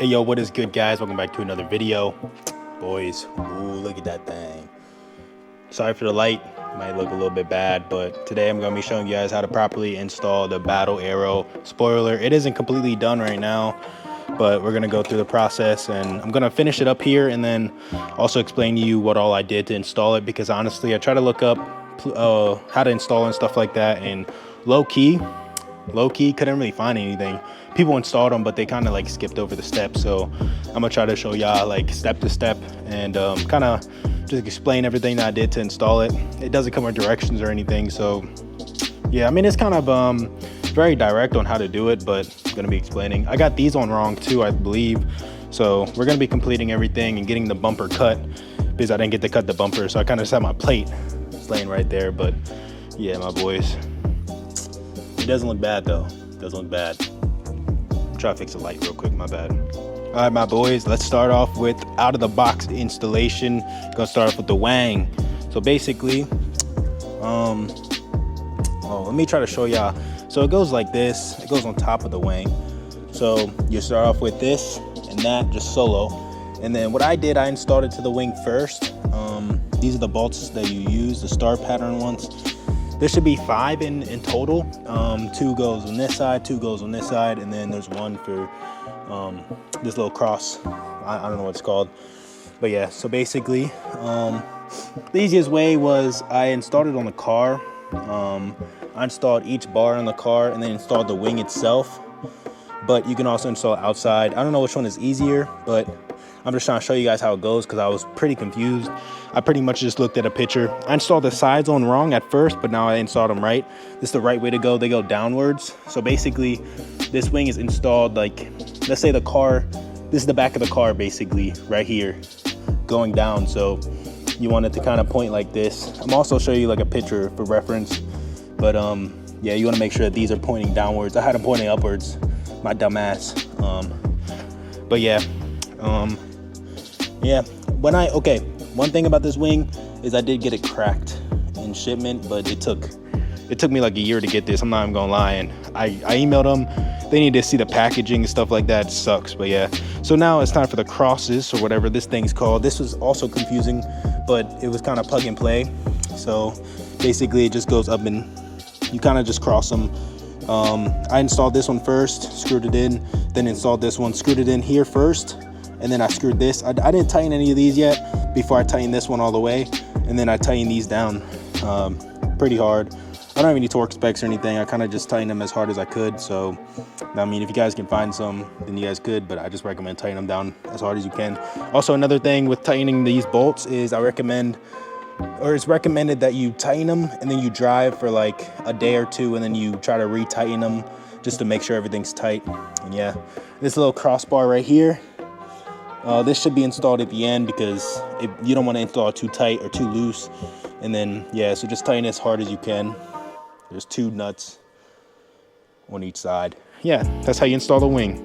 Hey yo, what is good guys? Welcome back to another video. Boys, ooh, look at that thing. Sorry for the light, might look a little bit bad, but today I'm gonna be showing you guys how to properly install the Battle Aero. Spoiler, it isn't completely done right now, but we're gonna go through the process and I'm gonna finish it up here and then also explain to you what all I did to install it, because honestly I try to look up how to install and stuff like that, and low-key couldn't really find anything. People installed them, but they kind of like skipped over the steps, so I'm gonna try to show y'all like step to step and kind of just explain everything that I did to install it. It doesn't come with directions or anything, so yeah, I mean it's kind of very direct on how to do it, but I'm gonna be explaining. I got these on wrong too, I believe, so we're gonna be completing everything and getting the bumper cut because I didn't get to cut the bumper, so I kind of set my plate. It's laying right there, but yeah, my boys, it doesn't look bad though. It doesn't look bad. Try to fix the light real quick, my bad. All right, my boys, let's start off with out of the box installation. Gonna start off with the wang. So basically, let me try to show y'all. So it goes like this. It goes on top of the wang. So you start off with this and that, just solo. And then what I did, I installed it to the wing first. These are the bolts that you use, the star pattern ones. There should be 5 in total. 2 goes on this side, 2 goes on this side, and then there's one for this little cross. I don't know what it's called, but yeah. So basically, the easiest way was I installed it on the car. I installed each bar on the car and then installed the wing itself. But you can also install it outside. I don't know which one is easier, but I'm just trying to show you guys how it goes because I was pretty confused. I pretty much just looked at a picture. I installed the sides on wrong at first, but now I installed them right. This is the right way to go. They go downwards. So basically, this wing is installed like, let's say the car, this is the back of the car basically, right here, going down. So you want it to kind of point like this. I'm also showing you like a picture for reference, but yeah, you want to make sure that these are pointing downwards. I had them pointing upwards, my dumb ass. But yeah. Okay, one thing about this wing is I did get it cracked in shipment, but it took me like a year to get this. I'm not even gonna lie, and I emailed them. They need to see the packaging and stuff like that. It sucks, but yeah. So now it's time for the crosses or whatever this thing's called. This was also confusing, but it was kind of plug and play. So basically it just goes up and you kind of just cross them. I installed this one first, screwed it in, then installed this one, screwed it in here first, and then I screwed this. I didn't tighten any of these yet before I tightened this one all the way, and then I tightened these down pretty hard. I don't have any torque specs or anything. I kind of just tightened them as hard as I could. So, I mean, if you guys can find some, then you guys could, but I just recommend tightening them down as hard as you can. Also, another thing with tightening these bolts is it's recommended that you tighten them and then you drive for like a day or two and then you try to re-tighten them just to make sure everything's tight. And yeah, this little crossbar right here, this should be installed at the end because you don't want to install it too tight or too loose. And then, yeah, so just tighten as hard as you can. There's 2 nuts on each side. Yeah, that's how you install the wing.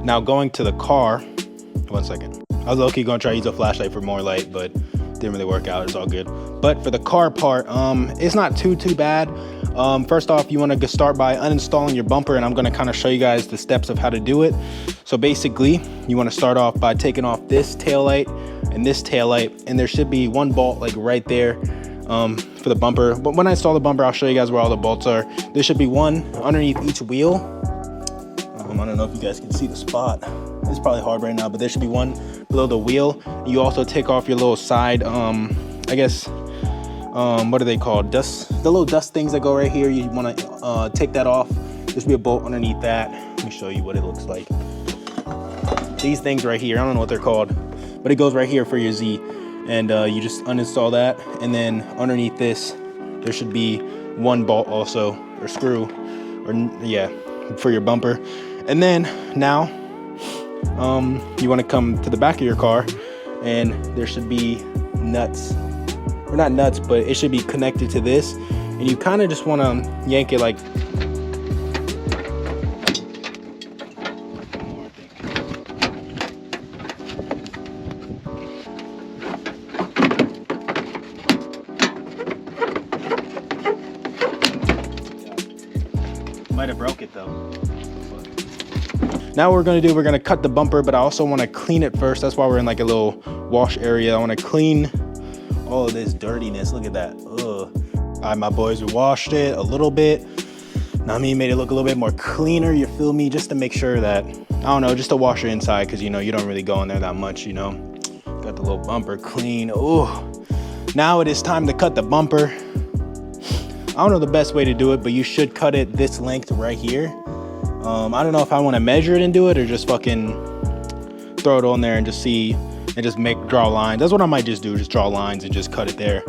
Now going to the car, 1 second. I was low-key gonna try to use a flashlight for more light, but didn't really work out. It's all good. But for the car part, it's not too bad. First off, you want to start by uninstalling your bumper, and I'm going to kind of show you guys the steps of how to do it. So basically, you want to start off by taking off this taillight and this taillight, and there should be 1 bolt like right there for the bumper. But when I install the bumper, I'll show you guys where all the bolts are. There should be 1 underneath each wheel. I don't know if you guys can see the spot. It's probably hard right now, but there should be 1 below the wheel. You also take off your little side, I guess, what are they called? The little dust things that go right here. You want to take that off. There should be a bolt underneath that. Let me show you what it looks like. These things right here, I don't know what they're called, but it goes right here for your Z. And you just uninstall that. And then underneath this, there should be 1 bolt also, or screw, or yeah, for your bumper. And then now, you want to come to the back of your car, and there should be nuts, or not nuts, but it should be connected to this, and you kind of just want to yank it like might have broke it though. Now what we're gonna do, we're gonna cut the bumper, but I also wanna clean it first. That's why we're in like a little wash area. I wanna clean all of this dirtiness. Look at that. Ugh. All right, my boys, we washed it a little bit. Now, I mean, made it look a little bit more cleaner, you feel me? Just to make sure that, I don't know, just to wash your inside, because, you know, you don't really go in there that much, you know? Got the little bumper clean. Oh, now it is time to cut the bumper. I don't know the best way to do it, but you should cut it this length right here. I don't know if I want to measure it and do it, or just fucking throw it on there and just see, and just draw lines. That's what I might just do, just draw lines and just cut it there.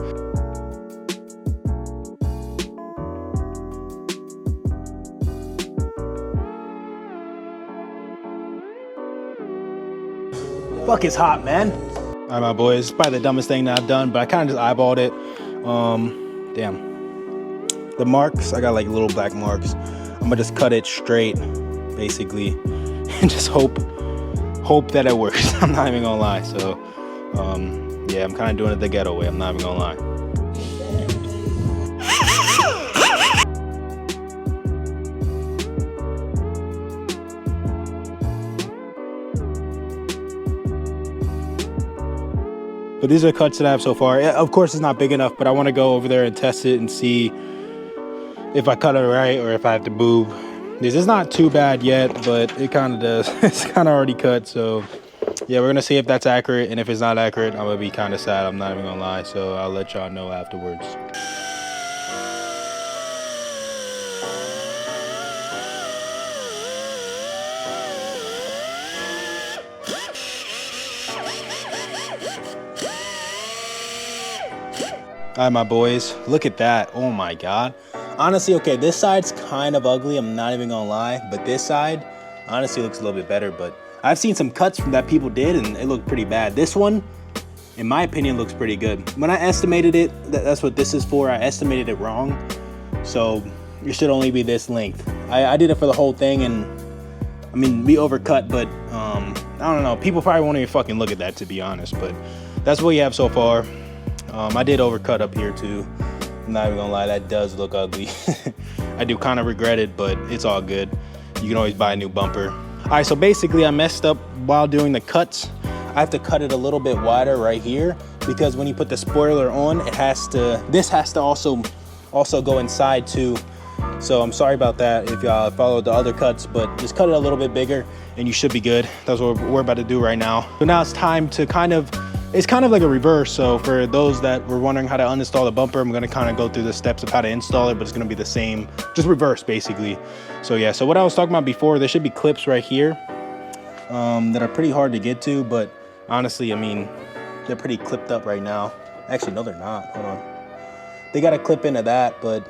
Fuck, it's hot, man. All right, my boys, it's probably the dumbest thing that I've done, but I kind of just eyeballed it. Damn. The marks, I got like little black marks. I'm gonna just cut it straight, basically, and just hope that it works. I'm not even gonna lie. So, yeah, I'm kind of doing it the ghetto way. I'm not even gonna lie. But these are the cuts that I have so far. Of course, it's not big enough, but I want to go over there and test it and see if I cut it right or if I have to move. This is not too bad yet, but it kind of does. It's kind of already cut. So, yeah, we're going to see if that's accurate. And if it's not accurate, I'm going to be kind of sad. I'm not even going to lie. So I'll let y'all know afterwards. All right, my boys, look at that. Oh my God. Honestly, okay, this side's kind of ugly. I'm not even gonna lie, but this side honestly looks a little bit better. But I've seen some cuts that people did and it looked pretty bad. This one, in my opinion, looks pretty good. When I estimated it, that's what this is for. I estimated it wrong. So it should only be this length. I did it for the whole thing, and I mean, we overcut, but I don't know. People probably won't even fucking look at that, to be honest, but that's what you have so far. I did overcut up here too. I'm not even gonna lie, that does look ugly. I do kind of regret it, but it's all good. You can always buy a new bumper. All right, so basically I messed up while doing the cuts. I have to cut it a little bit wider right here, because when you put the spoiler on, this has to also go inside too. So I'm sorry about that if y'all followed the other cuts, but just cut it a little bit bigger and you should be good. That's what we're about to do right now. So now it's time to it's kind of like a reverse. So for those that were wondering how to uninstall the bumper, I'm gonna kind of go through the steps of how to install it, but it's gonna be the same, just reverse basically. So yeah, so what I was talking about before, there should be clips right here that are pretty hard to get to, but honestly, I mean, they're pretty clipped up right now. Actually, no, they're not. Hold on. They got a clip into that, but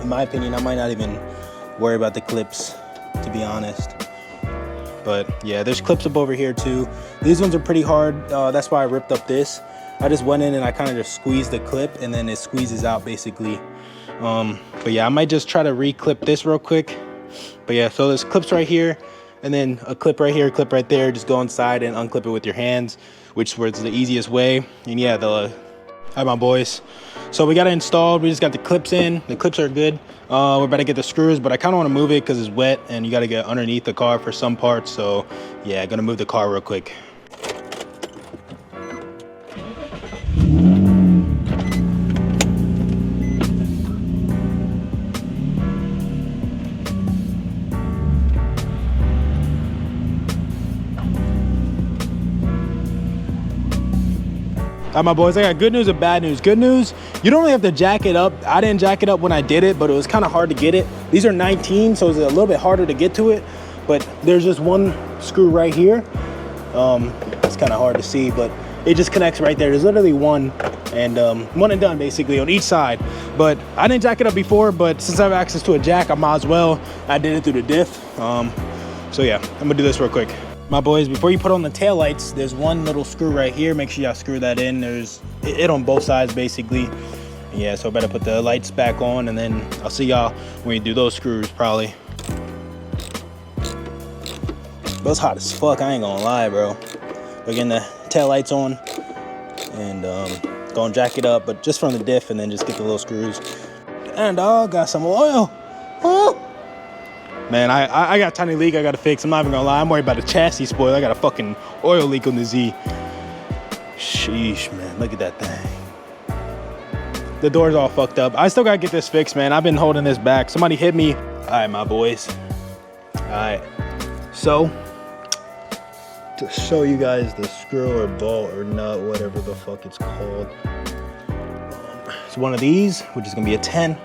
in my opinion, I might not even worry about the clips, to be honest. But yeah, there's clips up over here too. These ones are pretty hard. That's why I ripped up this. I just went in and I kind of just squeezed the clip, and then it squeezes out basically. But yeah, I might just try to re-clip this real quick. But yeah, so there's clips right here, and then a clip right here, a clip right there. Just go inside and unclip it with your hands, which was the easiest way. And yeah, hi my boys. So we got it installed. We just got the clips in. The clips are good. We're about to get the screws, but I kind of want to move it because it's wet and you got to get underneath the car for some parts. So yeah, gonna move the car real quick. All right, my boys, I got good news and bad news. Good news, you don't really have to jack it up. I didn't jack it up when I did it, but it was kind of hard to get it. These are 19, so it's a little bit harder to get to it, but there's just one screw right here. It's kind of hard to see, but it just connects right there. There's literally one and done basically on each side. But I didn't jack it up before, but since I have access to a jack, I might as well. I did it through the diff. So yeah, I'm gonna do this real quick. My boys, before you put on the taillights, there's one little screw right here. Make sure y'all screw that in. There's it on both sides basically. Yeah, so I better put the lights back on, and then I'll see y'all when we do those screws probably. But it's hot as fuck, I ain't gonna lie, bro. We're getting the taillights on and gonna jack it up, but just from the diff, and then just get the little screws. And got some oil. Oh! Man, I got a tiny leak I gotta fix. I'm not even gonna lie. I'm worried about a chassis spoil. I got a fucking oil leak on the Z. Sheesh, man. Look at that thing. The door's all fucked up. I still gotta get this fixed, man. I've been holding this back. Somebody hit me. All right, my boys. All right. So, to show you guys the screw or bolt or nut, whatever the fuck it's called. It's one of these, which is gonna be a 10.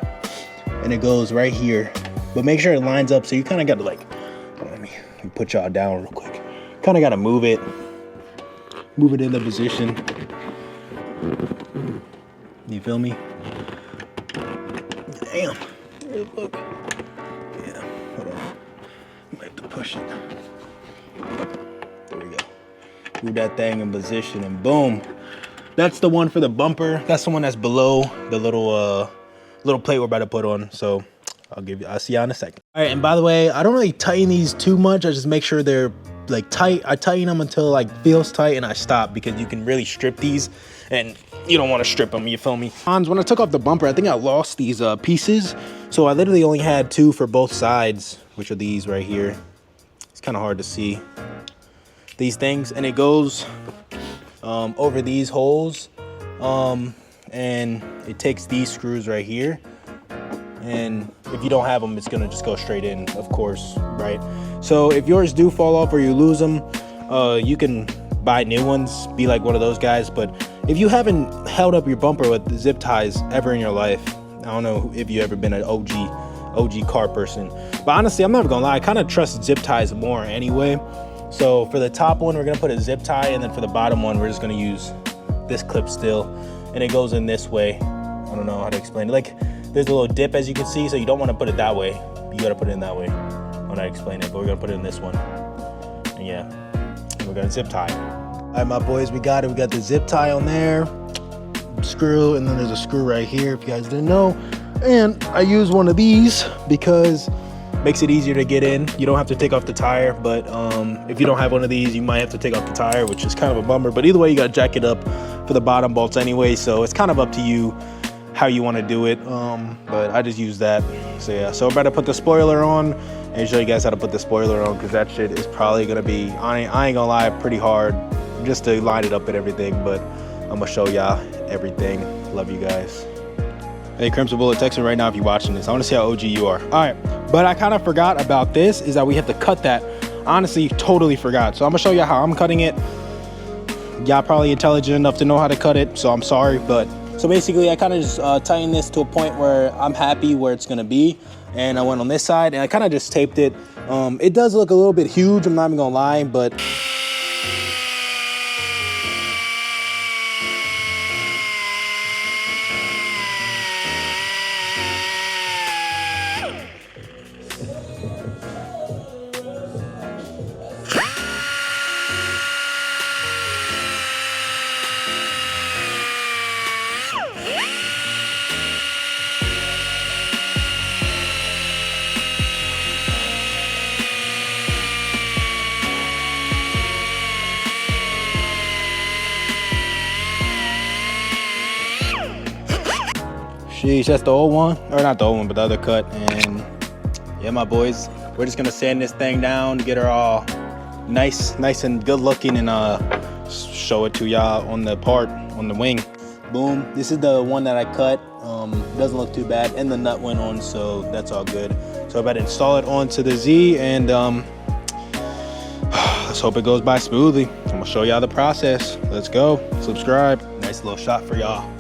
And it goes right here. But make sure it lines up, so you kind of got to like, let me put y'all down real quick. Kind of got to move it into position. You feel me? Damn. Look. Yeah, hold on. I might have to push it. There we go. Move that thing in position and boom. That's the one for the bumper. That's the one that's below the little plate we're about to put on. So I'll see y'all in a second. All right, and by the way, I don't really tighten these too much. I just make sure they're like tight. I tighten them until like feels tight and I stop, because you can really strip these and you don't want to strip them, you feel me? When I took off the bumper, I think I lost these pieces. So I literally only had 2 for both sides, which are these right here. It's kind of hard to see these things, and it goes over these holes, and it takes these screws right here. And if you don't have them, it's gonna just go straight in, of course, right? So if yours do fall off or you lose them, you can buy new ones, be like one of those guys. But if you haven't held up your bumper with zip ties ever in your life, I don't know if you ever been an OG car person, but honestly, I'm never gonna lie, I kind of trust zip ties more anyway. So for the top one, we're gonna put a zip tie, and then for the bottom one, we're just gonna use this clip still, and it goes in this way. I don't know how to explain it. Like, there's a little dip, as you can see, so you don't want to put it that way. You got to put it in that way when I explain it, but we're going to put it in this one. And yeah, we're going to zip tie. All right, my boys, we got it. We got the zip tie on there, screw, and then there's a screw right here, if you guys didn't know. And I use one of these because it makes it easier to get in. You don't have to take off the tire, but if you don't have one of these, you might have to take off the tire, which is kind of a bummer. But either way, you got to jack it up for the bottom bolts anyway, so it's kind of up to you how you want to do it, but I just use that. So yeah, so we're about to put the spoiler on and show you guys how to put the spoiler on, because that shit is probably gonna be, I ain't gonna lie, pretty hard just to line it up and everything, but I'm gonna show y'all everything. Love you guys. Hey, Crimson Bullet, text me right now if you're watching this. I want to see how OG you are. All right, but I kind of forgot about this, is that we have to cut that. Honestly, totally forgot. So I'm gonna show you how I'm cutting it. Y'all probably intelligent enough to know how to cut it, so I'm sorry, but so basically I kind of just tightened this to a point where I'm happy where it's gonna be, and I went on this side and I kind of just taped it. It does look a little bit huge, I'm not even gonna lie, but sheesh, that's the old one, or not the old one, but the other cut. And yeah, my boys, we're just gonna sand this thing down, get her all nice and good looking, and show it to y'all on the part, on the wing. Boom, this is the one that I cut. Doesn't look too bad, and the nut went on, so that's all good. So I'm about to install it onto the Z, and let's hope it goes by smoothly. I'm gonna show y'all the process. Let's go, subscribe. Nice little shot for y'all.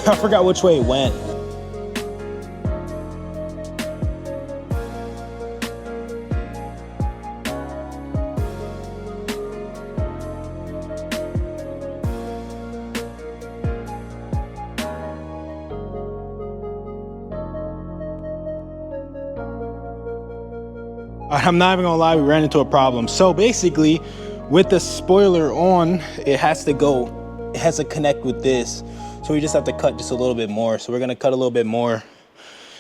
I forgot which way it went. I'm not even gonna lie, we ran into a problem. So basically, with the spoiler on, it has to connect with this. So we just have to cut just a little bit more. So we're gonna cut a little bit more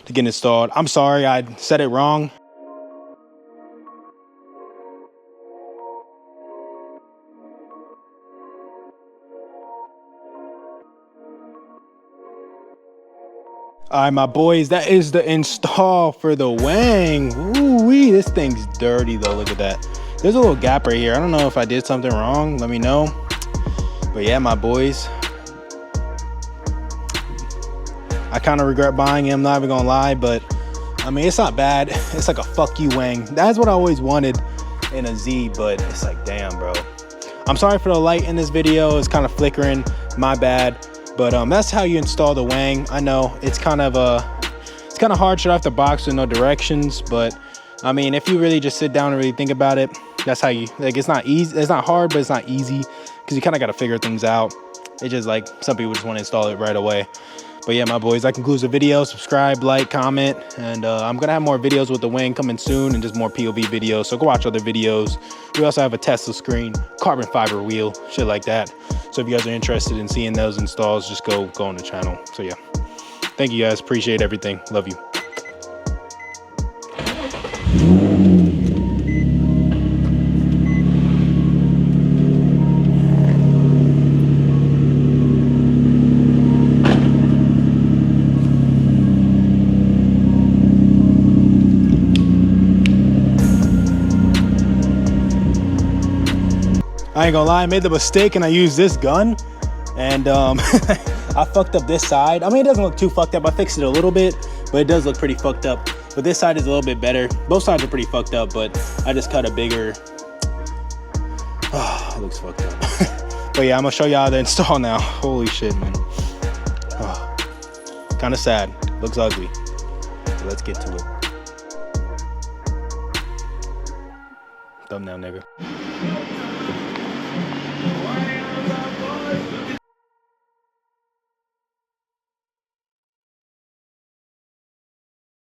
to get installed. I'm sorry, I said it wrong. All right, my boys, that is the install for the Wang. Ooh-wee, this thing's dirty though, look at that. There's a little gap right here. I don't know if I did something wrong, let me know. But yeah, my boys, I kind of regret buying him, not even gonna lie, but I mean, it's not bad. It's like a fuck you Wang. That's what I always wanted in a Z, but it's like, damn, bro. I'm sorry for the light in this video. It's kind of flickering, my bad. But that's how you install the Wang. I know it's kind of hard shut off the box with no directions, but I mean, if you really just sit down and really think about it, that's how you, like, it's not easy, it's not hard, but it's not easy because you kind of got to figure things out. It's just like some people just want to install it right away. But yeah, my boys, that concludes the video. Subscribe, like, comment, and I'm gonna have more videos with the Wang coming soon and just more POV videos, so go watch other videos. We also have a Tesla screen, carbon fiber wheel, shit like that. So if you guys are interested in seeing those installs, just go on the channel. So yeah, thank you guys, appreciate everything, love you. I ain't gonna lie, I made the mistake and I used this gun and I fucked up this side. I mean, it doesn't look too fucked up. I fixed it a little bit, but it does look pretty fucked up. But this side is a little bit better. Both sides are pretty fucked up, but I just cut a bigger, it looks fucked up. But yeah, I'm gonna show y'all the install now. Holy shit, man. Kind of sad, looks ugly. So let's get to it. Thumbnail, nigga.